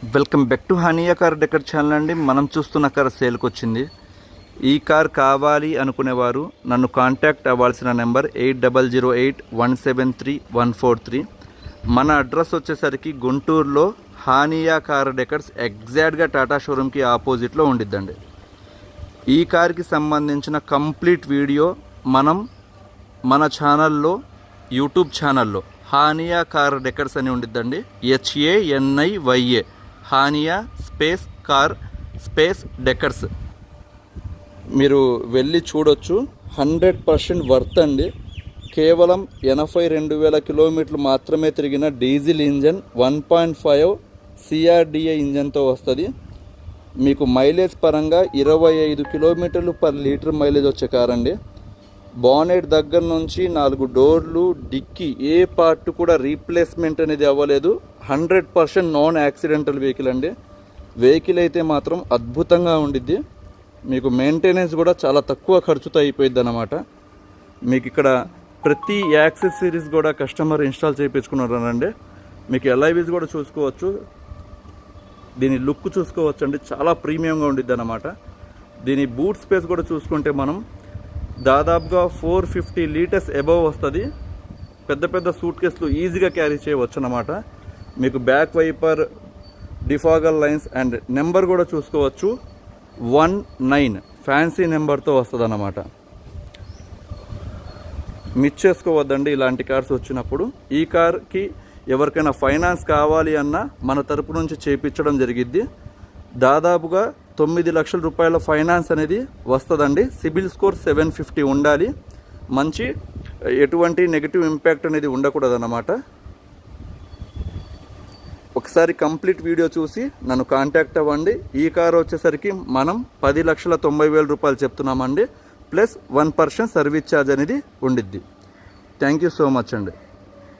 Welcome back to Hania car decor channel అండి. మనం చూస్తున్న కార్ సేల్కి వచ్చింది. ఈ కార్ కావాలి అనుకునేవారు నన్ను కాంటాక్ట్ అవ్వాల్సిన నెంబర్ 8008173143. మన అడ్రస్ వచ్చేసరికి గుంటూరులో హానియా కార్ డెకర్స్ ఎగ్జాక్ట్గా టాటా షోరూమ్కి ఆపోజిట్లో ఉండిద్దండి. ఈ కార్కి సంబంధించిన కంప్లీట్ వీడియో మనం మన ఛానల్లో యూట్యూబ్ ఛానల్లో హానియా కార్ డెకర్స్ అని ఉండిద్దండి. HANIYA Hania space car space decors మీరు వెళ్ళి చూడొచ్చు. 100% వర్త్ అండి. కేవలం 82,000 కిలోమీటర్లు మాత్రమే తిరిగిన డీజిల్ ఇంజన్ 1.5 CRDA ఇంజన్తో వస్తుంది. మీకు మైలేజ్ పరంగా 25 కిలోమీటర్లు పర్ లీటర్ మైలేజ్ వచ్చే కార్ అండి. బానెట్ దగ్గర నుంచి 4 డోర్లు, డిక్కీ ఏ పార్ట్ కూడా రీప్లేస్మెంట్ అనేది అవ్వలేదు. 100% నాన్ యాక్సిడెంటల్ వెహికల్ అండి. వెహికల్ అయితే మాత్రం అద్భుతంగా ఉండిద్ది. మీకు మెయింటెనెన్స్ కూడా చాలా తక్కువ ఖర్చుతో అయిపోయింది అన్నమాట. మీకు ఇక్కడ ప్రతి యాక్సెసరీస్ కూడా కస్టమర్ ఇన్స్టాల్ చేయించుకున్నారండి. మీకు LIVs కూడా చూసుకోవచ్చు. దీని లుక్ చూసుకోవచ్చు అండి, చాలా ప్రీమియంగా ఉండిద్ది అన్నమాట. దీని బూట్ స్పేస్ కూడా చూసుకుంటే మనం దాదాపుగా 450 లీటర్స్ అబవ్ వస్తుంది. పెద్ద పెద్ద సూట్ కేసులు ఈజీగా క్యారీ చేయవచ్చు అన్నమాట. మీకు back wiper, defogger lines and number కూడా చూసుకోవచ్చు. 19 ఫ్యాన్సీ నెంబర్తో వస్తుంది అన్నమాట. మిస్ చేసుకోవద్దండి ఇలాంటి కార్స్ వచ్చినప్పుడు. ఈ కార్కి ఎవరికైనా ఫైనాన్స్ కావాలి అన్నా మన తరపు నుంచి చేయించడం జరిగిద్ది. దాదాపుగా 9 లక్షల రూపాయల ఫైనాన్స్ అనేది వస్తుందండి. సిబిల్ స్కోర్ 750 ఉండాలి. మంచి ఎటువంటి నెగిటివ్ ఇంపాక్ట్ అనేది ఉండకూడదు అన్నమాట. ఒకసారి కంప్లీట్ వీడియో చూసి నన్ను కాంటాక్ట్ అవ్వండి. ఈ కార్ వచ్చేసరికి మనం 10,90,000 రూపాయలు చెప్తున్నామండి. ప్లస్ 1% సర్వీస్ ఛార్జ్ అనేది ఉండిద్ది. థ్యాంక్ యూ సో మచ్ అండి.